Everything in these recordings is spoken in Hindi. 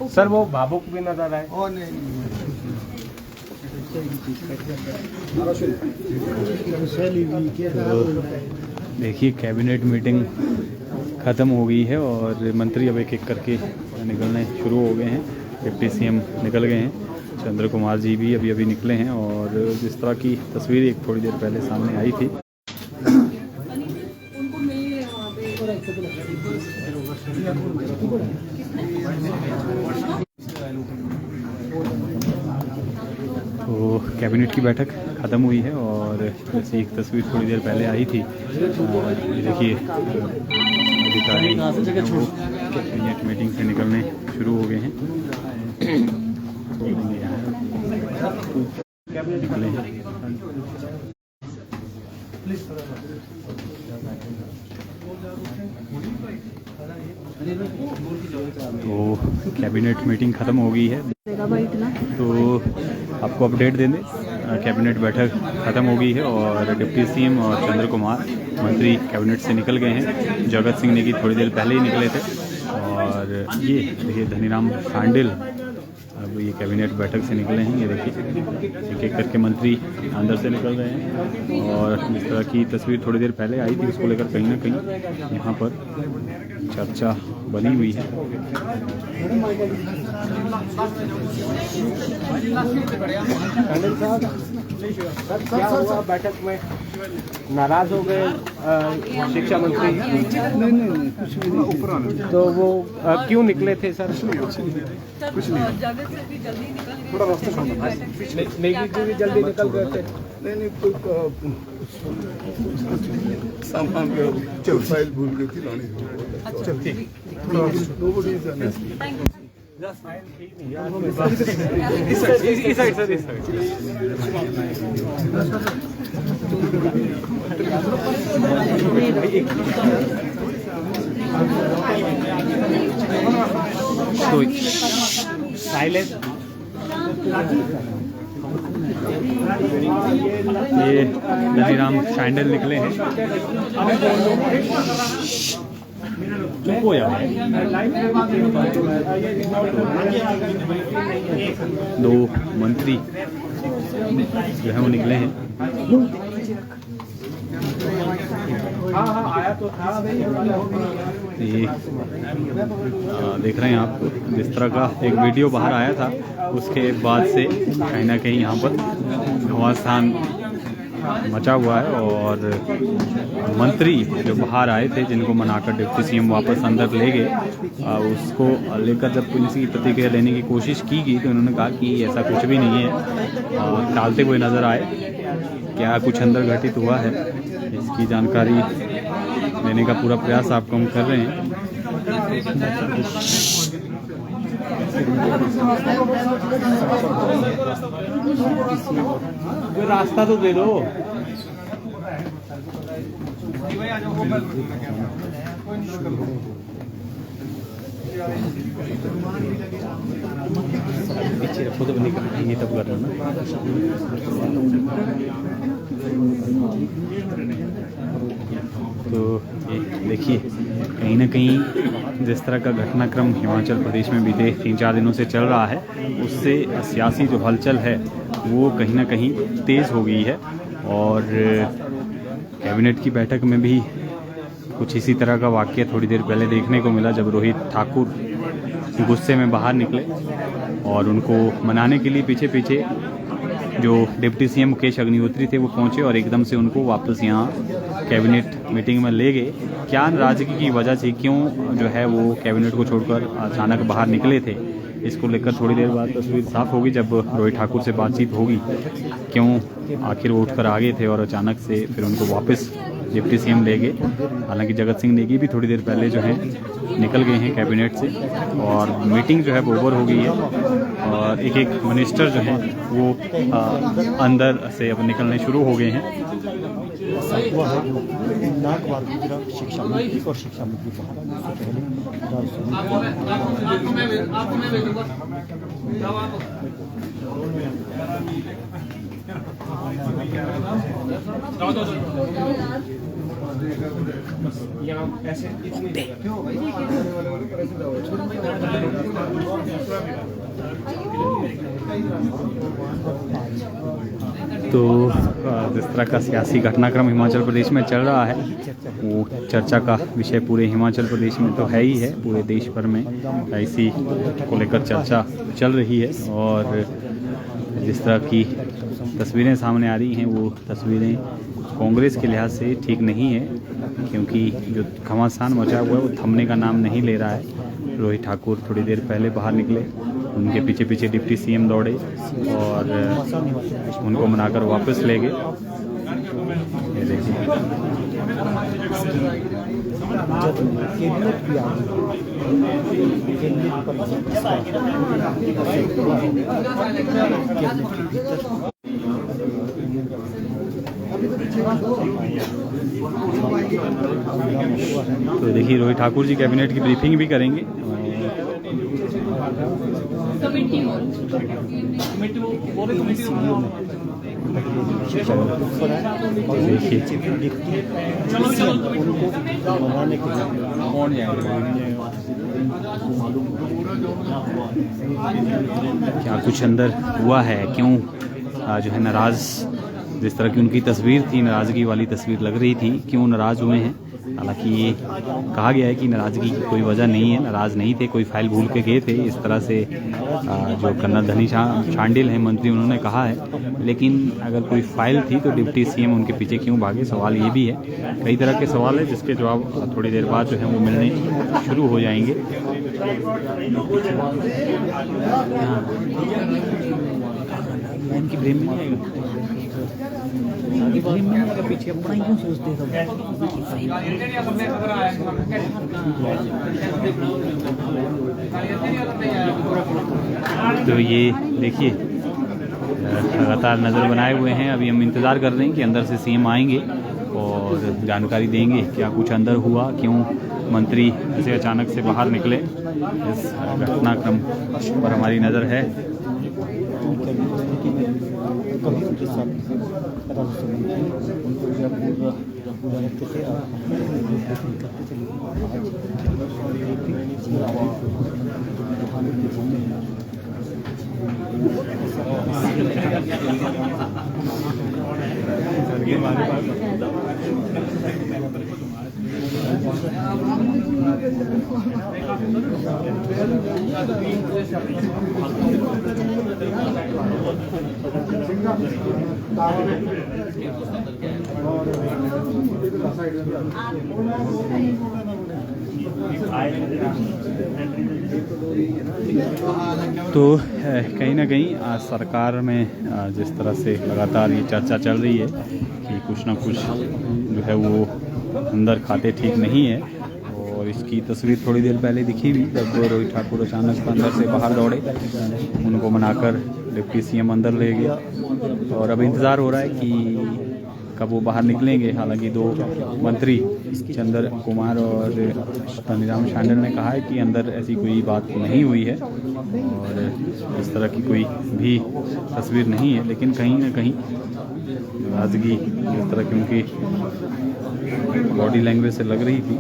सर वो भावुक भी नजर आए। देखिए कैबिनेट मीटिंग ख़त्म हो गई है और मंत्री अब एक एक करके निकलने शुरू हो गए हैं। डिप्टी सीएम निकल गए हैं, चंद्र कुमार जी भी अभी अभी निकले हैं और जिस तरह की तस्वीर एक थोड़ी देर पहले सामने आई थी। तो कैबिनेट की बैठक ख़त्म हुई है और जैसे एक तस्वीर थोड़ी देर पहले आई थी, ये देखिए अधिकारी वो कैबिनेट मीटिंग से निकलने शुरू हो गए हैं। निकले हैं। तो कैबिनेट मीटिंग ख़त्म हो गई है, तो आपको अपडेट दे दें कैबिनेट बैठक ख़त्म हो गई है और डिप्टी सीएम और चंद्र कुमार मंत्री कैबिनेट से निकल गए हैं। जगत सिंह नेगी थोड़ी देर पहले ही निकले थे और ये देखिए धनीराम शांडिल अब ये कैबिनेट बैठक से निकले हैं। ये देखिए एक एक करके मंत्री अंदर से निकल रहे हैं और जिस तरह की तस्वीर थोड़ी देर पहले आई थी उसको लेकर कहीं ना कहीं यहाँ पर चर्चा बनी हुई है। क्या हुआ बैठक में? नाराज हो गए शिक्षा मंत्री? नहीं कुछ भी नहीं। तो वो क्यों निकले थे सर? कुछ नहीं, थोड़ा रास्ता नेगी भी जल्दी निकल गए थे। नहीं सामान फाइल भूल गई थी लानी। चल ठीक। साइलेंस। ये धनीराम शांडिल निकले हैं। चुप हो जाओ। दो मंत्री जो है वो निकले हैं। ये देख रहे हैं आप, जिस तरह का एक वीडियो बाहर आया था उसके बाद से कहीं ना कहीं यहाँ पर घमासान मचा हुआ है और मंत्री जो बाहर आए थे जिनको मनाकर डिप्टी सीएम वापस अंदर ले गए, उसको लेकर जब पुलिस की प्रतिक्रिया लेने की कोशिश की गई तो उन्होंने कहा कि ऐसा कुछ भी नहीं है, टालते हुए नजर आए। क्या कुछ अंदर घटित हुआ है इसकी जानकारी देने का पूरा प्रयास आपको हम कर रहे हैं। रास्ता तो दे दो। पीछे रखो तो ये तब कर रहा ना। तो ये देखिए कहीं ना कहीं जिस तरह का घटनाक्रम हिमाचल प्रदेश में बीते 3-4 दिनों से चल रहा है उससे सियासी जो हलचल है वो कहीं ना कहीं तेज़ हो गई है और कैबिनेट की बैठक में भी कुछ इसी तरह का वाक़या थोड़ी देर पहले देखने को मिला, जब रोहित ठाकुर गुस्से में बाहर निकले और उनको मनाने के लिए पीछे पीछे जो डिप्टी सीएम मुकेश अग्निहोत्री थे वो पहुंचे और एकदम से उनको वापस यहाँ कैबिनेट मीटिंग में ले गए। क्या नाराजगी की वजह से क्यों जो है वो कैबिनेट को छोड़कर अचानक बाहर निकले थे, इसको लेकर थोड़ी देर बाद तस्वीर साफ होगी जब रोहित ठाकुर से बातचीत होगी। क्यों आखिर वो उठकर आ गए थे और अचानक से फिर उनको वापस डिप्टी सीएम ले गए। हालांकि जगत सिंह नेगी भी थोड़ी देर पहले जो है निकल गए हैं कैबिनेट से और मीटिंग जो है वो ओवर हो गई है और एक एक मिनिस्टर जो हैं वो अंदर से अब निकलने शुरू हो गए हैं। शिक्षा मंत्री और शिक्षा मंत्री यहाँ ऐसे इतनी तो जिस तरह का सियासी घटनाक्रम हिमाचल प्रदेश में चल रहा है वो चर्चा का विषय पूरे हिमाचल प्रदेश में तो है ही है, पूरे देश भर में इसी को लेकर चर्चा चल रही है। और जिस तरह की तस्वीरें सामने आ रही हैं वो तस्वीरें कांग्रेस के लिहाज से ठीक नहीं है, क्योंकि जो घमासान मचा हुआ है वो थमने का नाम नहीं ले रहा है। रोहित ठाकुर थोड़ी देर पहले बाहर निकले, उनके पीछे पीछे डिप्टी सीएम दौड़े और उनको मनाकर वापस ले गए। ये देखिए कैबिनेट भी आ तो देखिए रोहित ठाकुर जी कैबिनेट की ब्रीफिंग भी करेंगे। शिक्षा मंत्री पर है और देखिए डिप्टी सीएम उनको मनाने के लिए कौन जाएगा क्या कुछ अंदर हुआ है, क्यों जो है नाराज, जिस तरह की उनकी तस्वीर थी, नाराज़गी वाली तस्वीर लग रही थी, क्यों नाराज़ हुए हैं। हालांकि ये कहा गया है कि नाराज़गी की कोई वजह नहीं है, नाराज़ नहीं थे, कोई फाइल भूल के गए थे, इस तरह से जो कन्नाधनी शांडिल हैं मंत्री उन्होंने कहा है। लेकिन अगर कोई फाइल थी तो डिप्टी सीएम उनके पीछे क्यों भागे, सवाल ये भी है। कई तरह के सवाल है जिसके जवाब थोड़ी देर बाद जो है वो मिलने शुरू हो जाएंगे। ब्रेम में नहीं आएगा, ब्रेम में नहीं आएगा, पीछे अपना ही क्यों सोचते हैं तो ये देखिए लगातार नज़र बनाए हुए हैं। अभी हम इंतज़ार कर रहे हैं कि अंदर से सीएम आएंगे और जानकारी देंगे क्या कुछ अंदर हुआ, क्यों मंत्री ऐसे अचानक से बाहर निकले। इस घटनाक्रम पर हमारी नज़र है। कभी उनके साथ राजस्व मंत्री उनको पूरा रखते थे और तो कहीं ना कहीं सरकार में जिस तरह से लगातार ये चर्चा चल रही है कि कुछ ना कुछ जो है वो अंदर खाते ठीक नहीं है। और इसकी तस्वीर थोड़ी देर पहले दिखी भी, जब रोहित ठाकुर अचानक अंदर से बाहर दौड़े, उनको मनाकर डिप्टी सीएम अंदर ले गया और अब इंतज़ार हो रहा है कि कब वो बाहर निकलेंगे। हालांकि दो मंत्री चंद्र कुमार और धनीराम शांडिल ने कहा है कि अंदर ऐसी कोई बात नहीं हुई है और इस तरह की कोई भी तस्वीर नहीं है। लेकिन कहीं ना कहीं नाराज़गी जिस तरह की उनकी बॉडी लैंग्वेज से लग रही थी,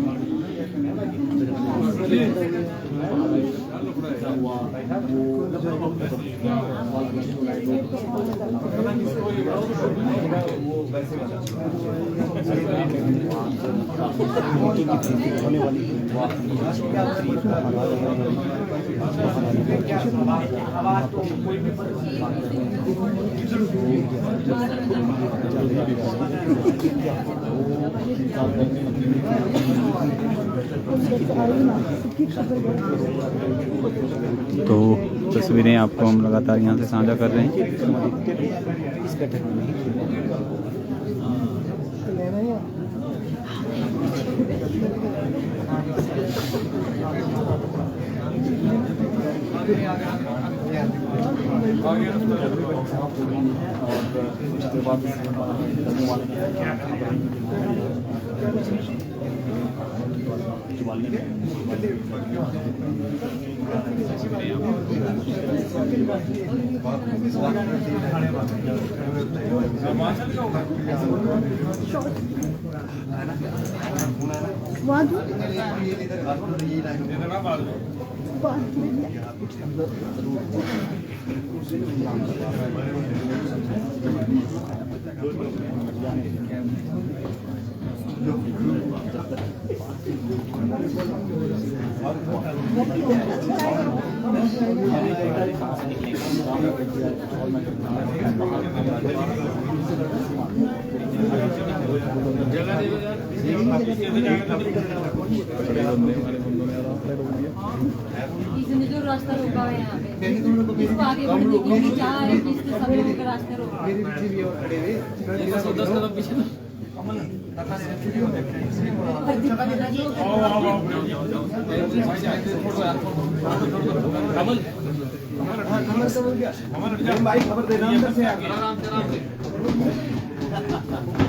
होने वाली तो तस्वीरें आपको हम लगातार यहाँ से साझा कर रहे हैं। इस बैठक में इसने जो रास्ता रोका है यहाँ पे इसको आगे बढ़ने की क्या है कि इसके सब लोगों का रास्ता रोका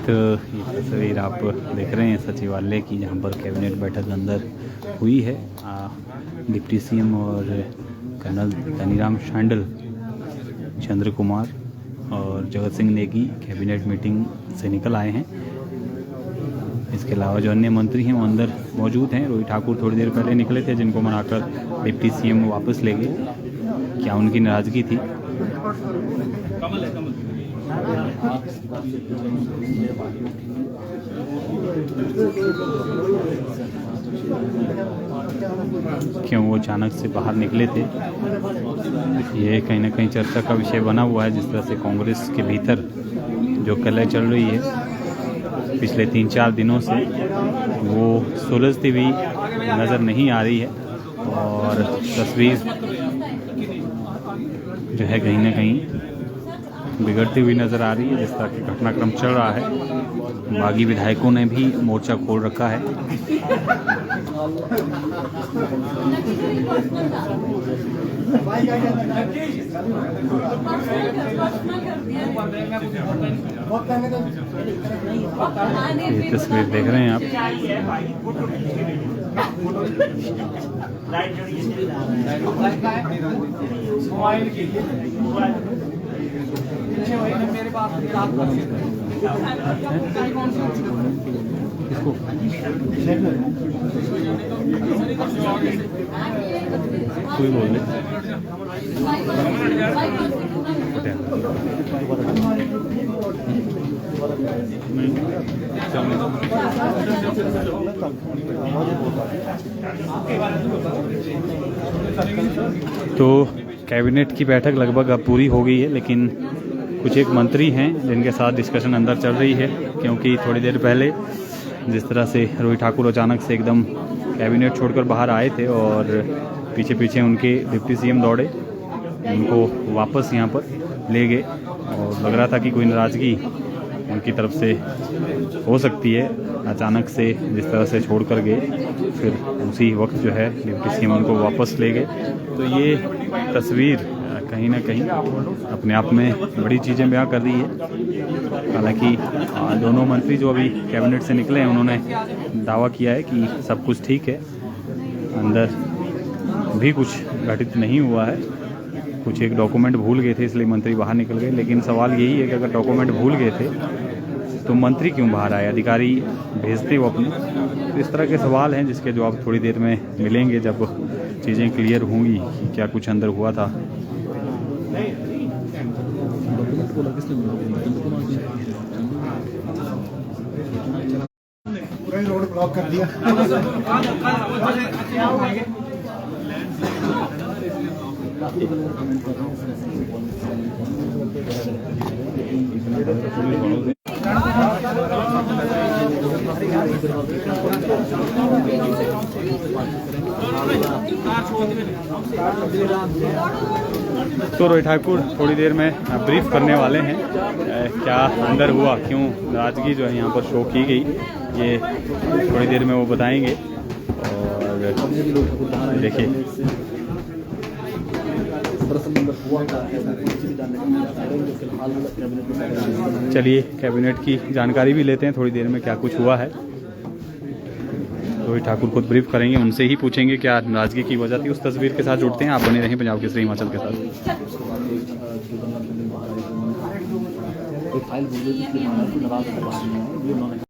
तो ये तस्वीर आप देख रहे हैं सचिवालय की, जहाँ पर कैबिनेट बैठक अंदर हुई है। डिप्टी सीएम और कर्नल धनीराम शांडिल, चंद्र कुमार और जगत सिंह नेगी कैबिनेट मीटिंग से निकल आए हैं। इसके अलावा जो अन्य मंत्री हैं वो अंदर मौजूद हैं। रोहित ठाकुर थोड़ी देर पहले निकले थे, जिनको मनाकर डिप्टी सीएम वापस ले गए। क्या उनकी नाराज़गी थी? क्यों वो अचानक से बाहर निकले थे, ये कहीं ना कहीं चर्चा का विषय बना हुआ है। जिस तरह से कांग्रेस के भीतर जो कलह चल रही है पिछले 3-4 दिनों से, वो सुलझती हुई नज़र नहीं आ रही है और तस्वीर जो है कहीं ना कहीं बिगड़ती हुई नज़र आ रही है। जिस तरह की घटनाक्रम चल रहा है, बागी विधायकों ने भी मोर्चा खोल रखा है। ये तस्वीर देख रहे हैं आप। कोई बोल रहे तो कैबिनेट की बैठक लगभग अब पूरी हो गई है, लेकिन कुछ एक मंत्री हैं जिनके साथ डिस्कशन अंदर चल रही है। क्योंकि थोड़ी देर पहले जिस तरह से रोहित ठाकुर अचानक से एकदम कैबिनेट छोड़कर बाहर आए थे और पीछे पीछे उनके डिप्टी सीएम दौड़े, उनको वापस यहाँ पर ले गए और लग रहा था कि कोई नाराज़गी उनकी तरफ से हो सकती है। अचानक से जिस तरह से छोड़ कर गए, फिर उसी वक्त जो है डिप्टी सीएम उनको वापस ले गए। तो ये तस्वीर कहीं ना कहीं अपने आप में बड़ी चीज़ें बयां कर रही है। हालांकि दोनों मंत्री जो अभी कैबिनेट से निकले हैं, उन्होंने दावा किया है कि सब कुछ ठीक है, अंदर भी कुछ घटित नहीं हुआ है। कुछ एक डॉक्यूमेंट भूल गए थे, इसलिए मंत्री बाहर निकल गए। लेकिन सवाल यही है कि अगर डॉक्यूमेंट भूल गए थे तो मंत्री क्यों बाहर आए? अधिकारी भेजते वो अपने। तो इस तरह के सवाल हैं जिसके जवाब थोड़ी देर में मिलेंगे, जब चीज़ें क्लियर होंगी कि क्या कुछ अंदर हुआ था। रोड ब्लॉक कर दिया। तो रोहित ठाकुर थोड़ी देर में ब्रीफ करने वाले हैं क्या अंदर हुआ, क्यों नाराजगी जो है यहाँ पर शो की गई, ये थोड़ी देर में वो बताएंगे। और देखिए, चलिए कैबिनेट की जानकारी भी लेते हैं थोड़ी देर में क्या कुछ हुआ है। रोहित ठाकुर खुद ब्रीफ करेंगे, उनसे ही पूछेंगे क्या नाराजगी की वजह थी। उस तस्वीर के साथ जुड़ते हैं, आप बने रहें पंजाब केसरी हिमाचल के साथ। फाइल